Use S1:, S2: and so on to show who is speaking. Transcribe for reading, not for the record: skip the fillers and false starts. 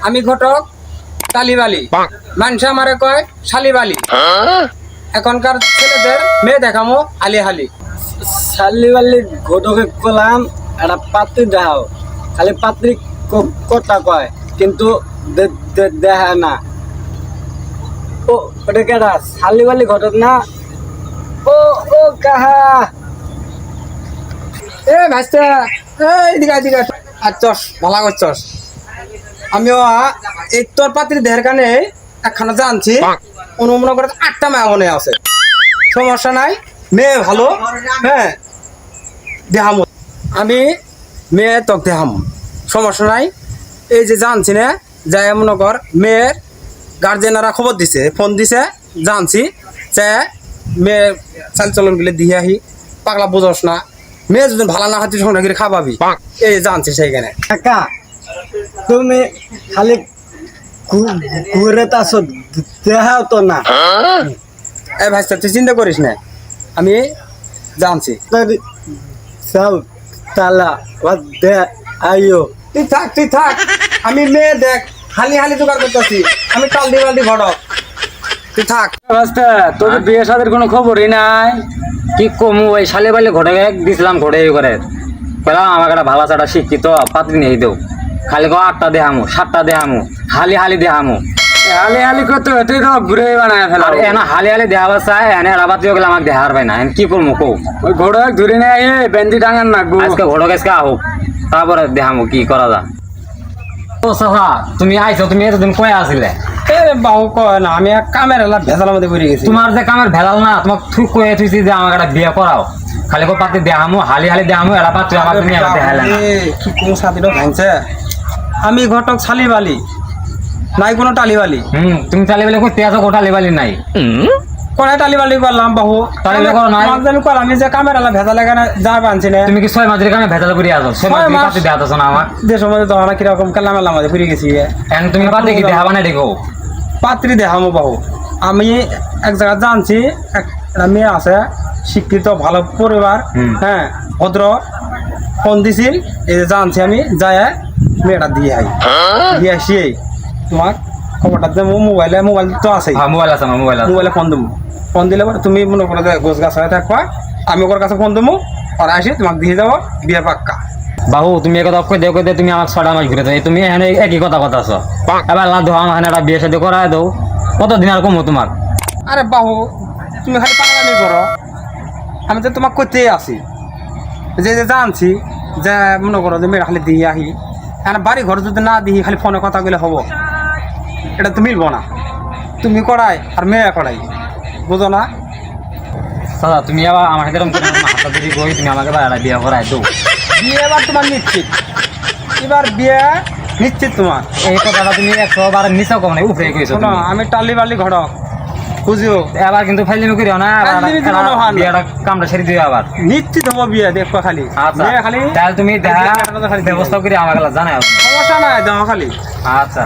S1: আমি ঘটক তালিবালি, মানুষ আমারে কয় শালিবালি। এখনকার ছেলেদের মেয়ে দেখামো আলি হালি।
S2: শালিবালি ঘটকে কলাম একটা পাত্রী দেখাও, খালি পাত্রী কথা কয় কিন্তু দেখা না। ও ওটা কেটা শালিবালি ঘটক না? ও ও কাহা
S1: এ ভাইস্তা, এদিকে এদিকে আচ্ছস, ভালো করছস। আমিও এই তোর পাত্রী দেহের কানে একখানা জানছি, অনুমনা করে 8টা মেয়ে মনে আছে। সমস্যা নাই, মেয়ে ভালো। হ্যাঁ দেহাম, আমি মেয়ে তোক দেহাম, সমস্যা নাই। এই যে জানছি না, যাই মনে কর মেয়ের গার্জেনারা খবর দিছে, ফোন দিছে, জানছি যে মেয়ে চালচলন গুলো দিয়ে আহি। পাগলা বুঝস না, মেয়ে যদি ভালো না হাতি সংগ্রহ করে খাবাবি, এই জানছি সেইখানে।
S2: কাকা তুমি খালি ঘুরে তাস দেখাও তো না।
S1: এই ভাই তুই চিন্তা করিস না, আমি জানছি।
S2: যাও তালা দে আইও।
S1: তুই থাক তুই থাক, আমি মেয়ে দেখ হালি হালি জোগাড় করতেছি, আমি টালদি বালদি ঘটক, তুই থাক।
S3: তোর বিয়ে সাদের কোনো খবরই নাই। কি কমু ওই শালে বাইলে ঘটে দিছিলাম, ঘটে করে পেলাম আমাকে একটা ভালো চাটা শিক্ষিত পাত্রী নিয়ে দেও। খালি কো 8টা দেহামু 7টা দেহামু, হালি হালি দেহামু। হালি হালি করতে এটাই তো ঘুরে বানায় ফেলা। আর এনা হালি হালি দেহাবার চাই, এনে রাবাতিও গেলে আমাকে দেহার পাই না। কি করবো কো? ওই ঘোড়ক ধরে নেয় বেন্দি টাঙান না আজকে ঘোড়ক আজকে আহুক, তারপরে দেহামু কি করা যা। ও সাহা তুমি আইছো, তুমি এতদিন কয়ে আসলে?
S1: এ বাবু কয় না, আমি এক কামের এলা ভেজালের মধ্যে পড়ে গেছি।
S3: তোমার যে কামের ভেলাল না, তোমাকে তুই কয়ে তুইছি যে আমাকে একটা বিয়ে করাও। খালি কো পাতি দেহামু হালি হালি দেহামু, এলা পাত্র আমার তুমি আমার দেখালে না।
S1: কি কোন সাথীটা ভাঙছে। আমি ঘটক শালিবালি, নাই কোনো টালিবালি।
S3: তুমি তালিবালি করতে আছো, গোটা লিবালি নাই।
S1: কোনে টালিবালি করলাম বাবু?
S3: টালিবালি করো নাই?
S1: আমি যে কামের এলা ভেজাল এখানে যা বানছি না।
S3: তুমি কি 6 মাসের কামে ভেজাল করে আসো? 6 মাস পাতি দেখাতেছো না আমার
S1: দেশের মধ্যে তো অনেক কিরকম কালাম এলাম মধ্যে পড়ে গেছি।
S3: এখন তুমি পাতি কি দেখাবা না দেখো?
S1: পাত্রী দেখামো বাবু। আমি এক জায়গায় জানছি একটা মেয়ে আছে, শিক্ষিত, ভালো পরিবার, হ্যাঁ ভদ্র। ফোন দিছিল, এই যে জানছি আমি, যায় মেয়েটা দিয়ে আই, দিয়ে আসি তোমার খবরটা দেবো। মোবাইল তো আছে,
S3: মোবাইল আছে আমার
S1: মোবাইলে ফোন দেবো। ফোন দিলে পরে তুমি মনে করো যে গোছ গাছ হয়ে থাকবা, আমি ওর কাছে ফোন দেবো, আর আসি তোমাকে দিয়ে যাবো, বিয়ে পাক্কা।
S3: বাবু তুমি একথা কই দেও তুমি আমার 6টা মাস ঘুরে তুমি এখানে একই কথা আছো। এবার না ধো আমার একটা বিয়ে সাথে করায় দাও, কতদিন আর কমো তোমার?
S1: আরে বাবু তুমি খালি পাগলামি করো, আমি তো তোমাকে করতেই আসি। যে যে জানছি যে মনে করো যে মেয়েটা খালি দিয়ে আহি, এখন বাড়ি ঘর যদি না দিই, খালি ফোনে কথা বলে হবো? এটা তো মিলবো না। তুমি করাই আর মেয়ে করাই, বুঝো না?
S3: দাদা তুমি আবার আমার সাথে এরকম হাতটা যদি বই, তুমি আমাকে একটা বিয়ে করায় দাও।
S1: বিয়ে এবার তোমার নিশ্চিত, এবার বিয়ে নিশ্চিত তোমার।
S3: এই কথাটা তুমি 100 বার নিচেও কম নাই, উপরে কইছো।
S1: শোনো আমি টালি বালি ঘটক, বুঝিও।
S3: এবার কিন্তু ফাইলিমি করিও না, বিয়েটা কামটা ছেড়ে দিও আবার।
S1: নিশ্চিত হবো বিয়ে, দেখবো খালি মেয়ে খালি।
S3: তাহলে তুমি দেখা ব্যবস্থা করে আমাকে জানাও।
S1: সমস্যা নাই, দেওয়া খালি।
S3: আচ্ছা।